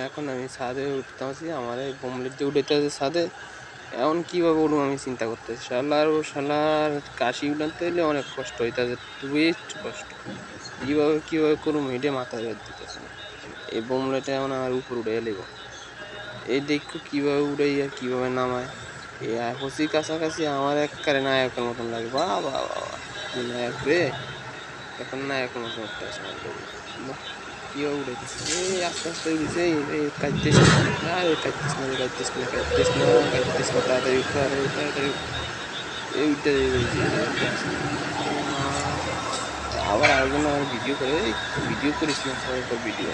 এখন আমি ছাদে উঠতেছি, আমার এই বোমলেট দিয়ে উঠেছে ছাদে। এখন কীভাবে উঠবো আমি চিন্তা করতেছি। শালার কাশি উঠাতে হলে অনেক কষ্ট হইতেছে, টুইস্ট কষ্ট। কীভাবে করবো এটা মাথায় বের দিতেছে না। এই বোমলেটে এখন আমার উপর উঠে এলিব, এই দেখো কীভাবে উড়াই আর কীভাবে নামায়। এই হসি কাছাকাছি আমার একবারে নায়কের মতন লাগে। বাহ বাহ বাহ বাহ, কি নায়ক রে! এখন নায়কের মতন উঠতে আছে আমার বউ। বাহ, কীভাবে উড়াইতেছে! এই আস্তে আস্তে উড়েছে। এই কাঁদতেছ না, আরে কাঁদতেছ না রে, কাঁদতেছ না, কাঁদতেছ না, কাঁদতেছ না, তাড়াতাড়ি উঠ, তাড়াতাড়ি উঠ, তাড়াতাড়ি উঠ। এই উঠতে যে আছে এ মা। আবার আরেকজন আমার ভিডিও করে, ভিডিও করিস না, সবাই ভিডিও।